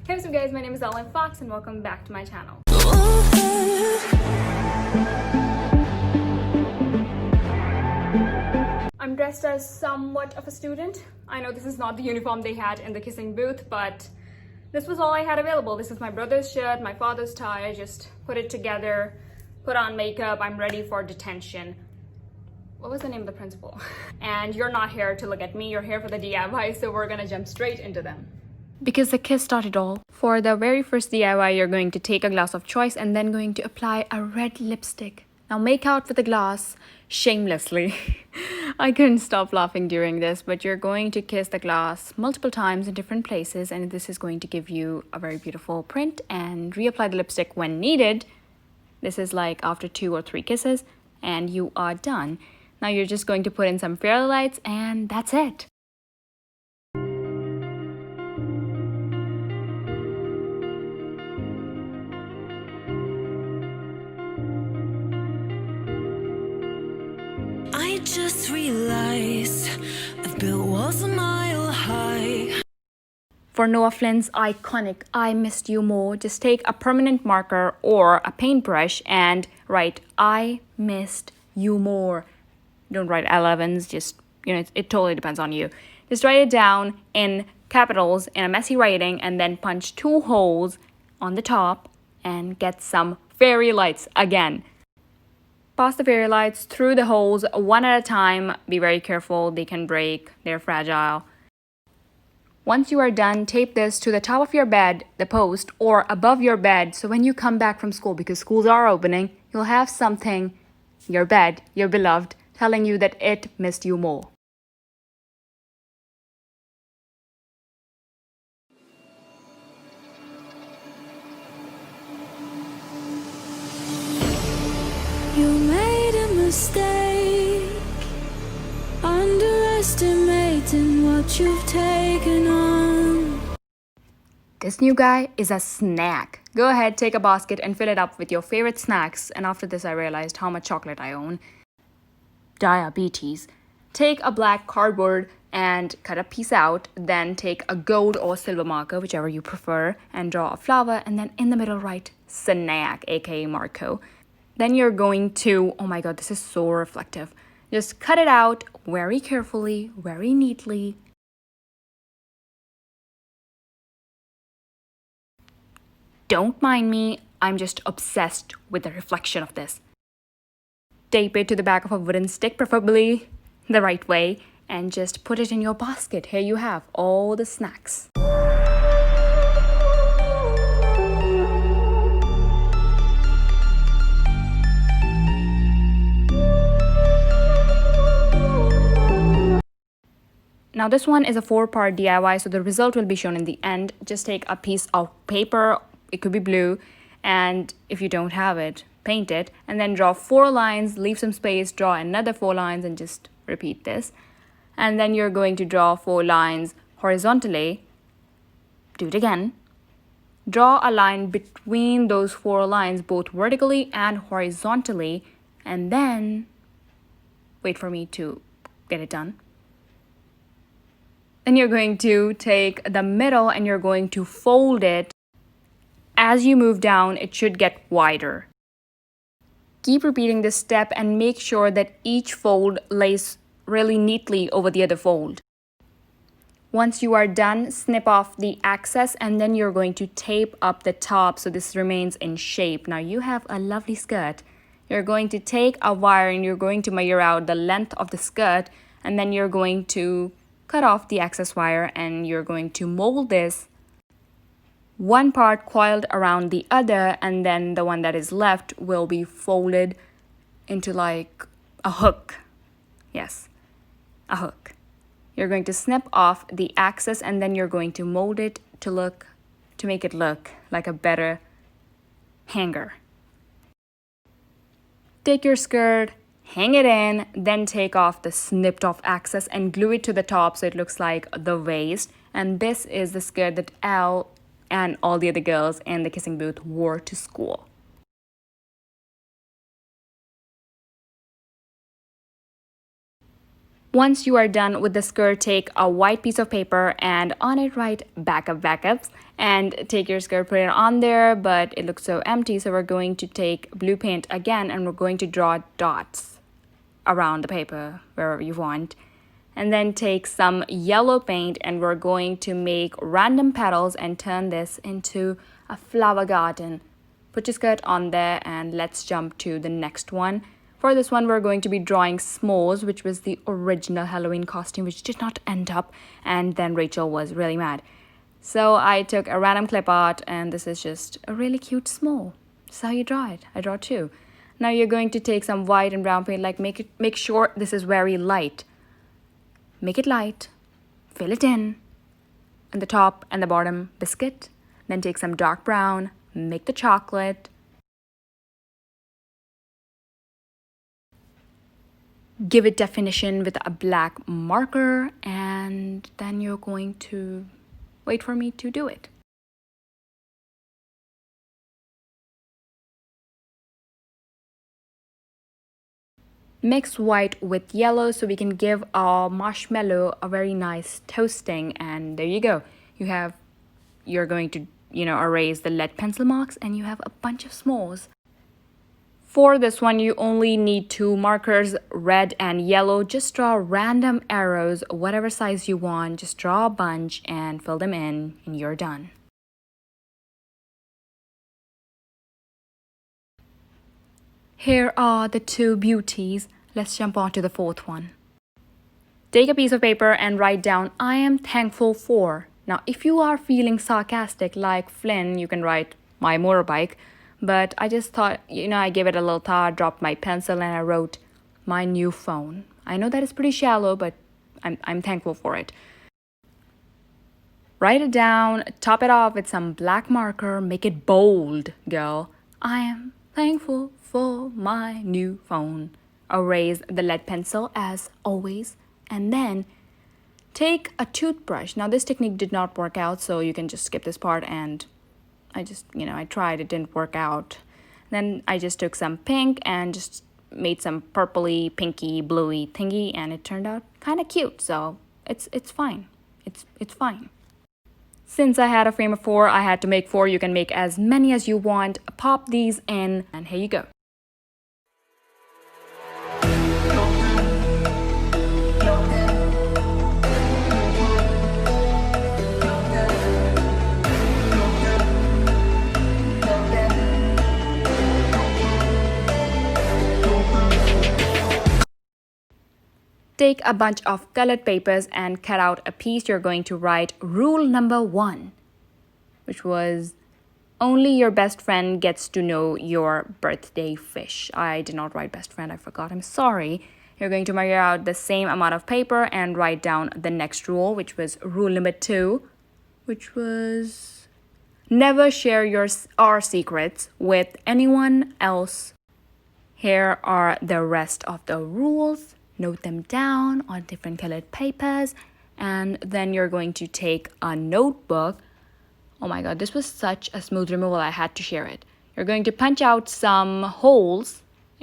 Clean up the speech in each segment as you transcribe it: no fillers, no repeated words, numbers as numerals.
Hey what's up guys, my name is Elle Fox and welcome back to my channel. I'm dressed as somewhat of a student. I know this is not the uniform they had in the kissing booth, but this was all I had available. This is my brother's shirt, my father's tie. I just put it together, put on makeup. I'm ready for detention. What was the name of the principal? And you're not here to look at me, you're here for the DIY, so we're gonna jump straight into them. Because the kiss started all. For the very first DIY, you're going to take a glass of choice and then going to apply a red lipstick. Now make out with the glass shamelessly. I couldn't stop laughing during this, but you're going to kiss the glass multiple times in different places, and this is going to give you a very beautiful print, and reapply the lipstick when needed. This is like after 2 or 3 kisses and you are done. Now you're just going to put in some fairy lights and that's it. I just realized I've built walls a mile high. For Noah Flynn's iconic I Missed You More, just take a permanent marker or a paintbrush and write I missed you more. Don't write 11s, just, it totally depends on you. Just write it down in capitals in a messy writing and then punch 2 holes on the top and get some fairy lights again. Pass the fairy lights through the holes one at a time. Be very careful, they can break, they're fragile. Once you are done, tape this to the top of your bed, the post, or above your bed, so when you come back from school, because schools are opening, you'll have something, your bed, your beloved, telling you that it missed you more. You made a mistake, underestimating what you've taken on. This new guy is a snack. Go ahead, take a basket and fill it up with your favorite snacks. And after this, I realized how much chocolate I own. Diabetes. Take a black cardboard and cut a piece out. Then take a gold or silver marker, whichever you prefer, and draw a flower. And then in the middle, write snack, aka Marco. Then you're going to, oh my god, this is so reflective. Just cut it out very carefully, very neatly. Don't mind me, I'm just obsessed with the reflection of this. Tape it to the back of a wooden stick, preferably the right way, and just put it in your basket. Here you have all the snacks. Now this one is a 4-part DIY, so the result will be shown in the end. Just take a piece of paper, it could be blue, and if you don't have it, paint it, and then draw 4 lines, leave some space, draw another 4 lines, and just repeat this. And then you're going to draw 4 lines horizontally. Do it again. Draw a line between those 4 lines, both vertically and horizontally, and then wait for me to get it done. Then you're going to take the middle and you're going to fold it. As you move down, it should get wider. Keep repeating this step and make sure that each fold lays really neatly over the other fold. Once you are done, snip off the excess and then you're going to tape up the top so this remains in shape. Now you have a lovely skirt. You're going to take a wire and you're going to measure out the length of the skirt, and then you're going to cut off the excess wire and you're going to mold this, one part coiled around the other, and then the one that is left will be folded into like a hook. Yes, a hook. You're going to snip off the excess and then you're going to mold it to make it look like a better hanger. Take your skirt, hang it in, then take off the snipped off excess and glue it to the top so it looks like the waist. And this is the skirt that Elle and all the other girls in the kissing booth wore to school. Once you are done with the skirt, take a white piece of paper and on it write backups and take your skirt, put it on there, but it looks so empty, so we're going to take blue paint again and we're going to draw dots around the paper wherever you want. And then take some yellow paint and we're going to make random petals and turn this into a flower garden. Put your skirt on there and let's jump to the next one. For this one, we're going to be drawing s'mores, which was the original Halloween costume, which did not end up, and then Rachel was really mad. So I took a random clip art, and this is just a really cute s'more. This is how you draw it. I draw two. Now you're going to take some white and brown paint, like make sure this is very light. Make it light, fill it in, and the top and the bottom biscuit. Then take some dark brown, make the chocolate. Give it definition with a black marker, and then you're going to wait for me to do it. Mix white with yellow so we can give our marshmallow a very nice toasting, and there you go. You're going to, erase the lead pencil marks and you have a bunch of s'mores. For this one, you only need two markers, red and yellow. Just draw random arrows, whatever size you want. Just draw a bunch and fill them in, and you're done. Here are the two beauties. Let's jump on to the fourth one. Take a piece of paper and write down, I am thankful for. Now, if you are feeling sarcastic like Flynn, you can write my motorbike. But I just thought, I gave it a little thought, dropped my pencil, and I wrote my new phone. I know that is pretty shallow, but I'm thankful for it. Write it down, top it off with some black marker, make it bold, girl. I am thankful for my new phone. Erase the lead pencil as always, and then take a toothbrush. Now this technique did not work out, so you can just skip this part, and I tried, it didn't work out. Then I just took some pink and just made some purpley, pinky, bluey thingy, and it turned out kind of cute, so it's fine. It's fine. Since I had a frame of 4, I had to make 4. You can make as many as you want. Pop these in, and here you go. Take a bunch of colored papers and cut out a piece. You're going to write rule number 1, which was only your best friend gets to know your birthday fish. I did not write best friend, I forgot, I'm sorry. You're going to measure out the same amount of paper and write down the next rule, which was rule number 2, which was never share our secrets with anyone else. Here are the rest of the rules. Note them down on different colored papers, and then you're going to take a notebook. Oh my god, this was such a smooth removal, I had to share it. You're going to punch out some holes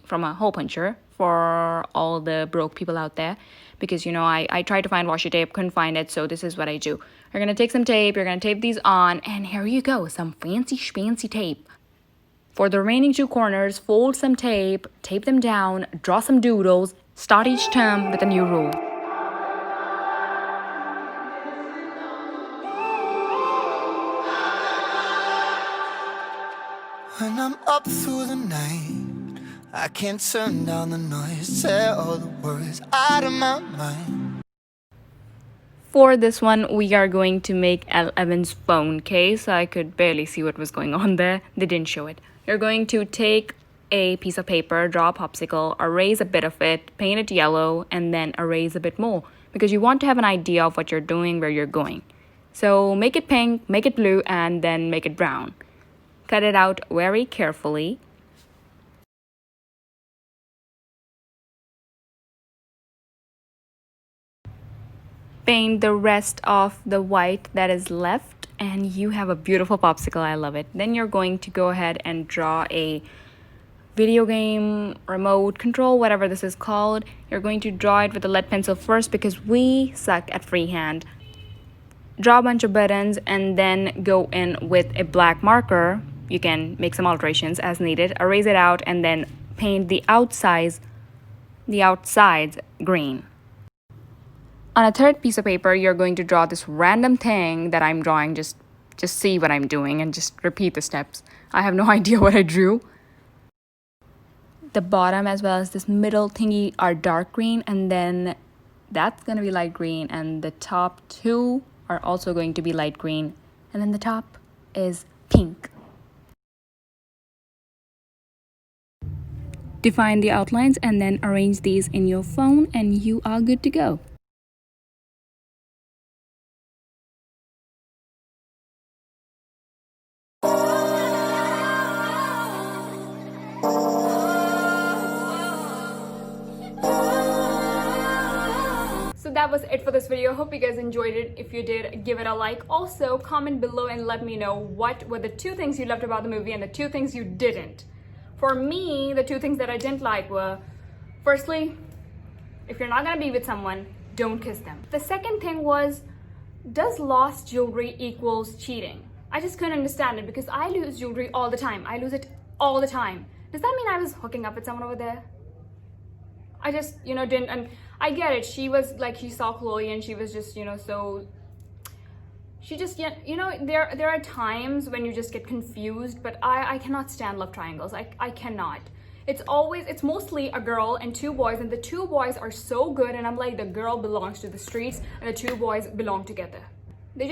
from a hole puncher for all the broke people out there, because I tried to find washi tape, couldn't find it, so this is what I do. You're going to take some tape, you're going to tape these on, and here you go, some fancy schmancy tape. For the remaining 2 corners, fold some tape, tape them down, draw some doodles. Start each term with a new rule. When I'm up through the night, I can't turn down the noise, say all the words out of my mind. For this one, we are going to make Elle Evan's phone case. I could barely see what was going on there. They didn't show it. You're going to take a piece of paper, draw a popsicle, erase a bit of it, paint it yellow, and then erase a bit more, because you want to have an idea of what you're doing, where you're going. So make it pink, make it blue, and then make it brown. Cut it out very carefully. Paint the rest of the white that is left, and you have a beautiful popsicle. I love it. Then you're going to go ahead and draw a video game, remote control, whatever this is called. You're going to draw it with a lead pencil first because we suck at freehand. Draw a bunch of buttons and then go in with a black marker. You can make some alterations as needed. Erase it out and then paint the outsides green. On a third piece of paper, you're going to draw this random thing that I'm drawing. Just see what I'm doing and just repeat the steps. I have no idea what I drew. The bottom as well as this middle thingy are dark green, and then that's gonna be light green, and the top two are also going to be light green, and then the top is pink. Define the outlines and then arrange these in your phone and you are good to go. So that was it for this video. Hope you guys enjoyed it. If you did, give it a like. Also, comment below and let me know what were the 2 things you loved about the movie and the 2 things you didn't. For me, the 2 things that I didn't like were, firstly, if you're not gonna be with someone, don't kiss them. The second thing was, does lost jewelry equals cheating? I just couldn't understand it because I lose jewelry all the time. I lose it all the time. Does that mean I was hooking up with someone over there? I just, didn't, and I get it. She was like, she saw Chloe and she was just, so, she just, there are times when you just get confused, but I cannot stand love triangles. I cannot. It's mostly a girl and 2 boys, and the 2 boys are so good, and I'm like, the girl belongs to the streets and the 2 boys belong together. They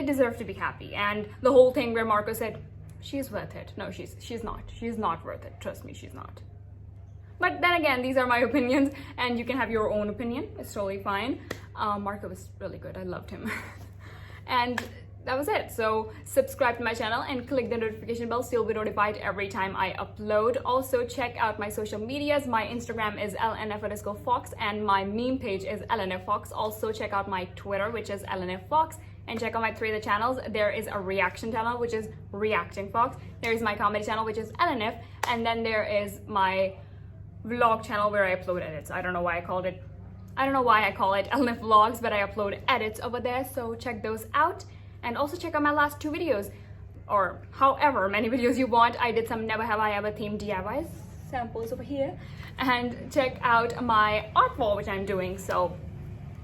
deserve to be happy. And the whole thing where Marco said, she's worth it. No, she's not. She's not worth it. Trust me, she's not. But then again, these are my opinions, and you can have your own opinion. It's totally fine. Marco was really good. I loved him. And that was it. So subscribe to my channel and click the notification bell so you'll be notified every time I upload. Also, check out my social medias. My Instagram is LNF_Fox and my meme page is LNFFox. Also, check out my Twitter, which is LNFFox. And check out my 3 other channels. There is a reaction channel, which is Reacting Fox. There is my comedy channel, which is LNF. And then there is my vlog channel where I upload edits. I don't know why I call it LNF Vlogs, but I upload edits over there. So check those out. And also check out my last 2 videos, or however many videos you want. I did some Never Have I Ever themed DIYs, samples over here. And check out my art wall, which I'm doing. So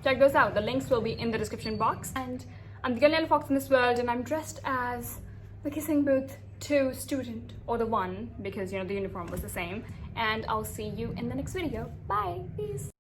check those out. The links will be in the description box. And I'm the only little fox in this world, and I'm dressed as the Kissing Booth 2 student, or the 1, because the uniform was the same. And I'll see you in the next video. Bye. Peace.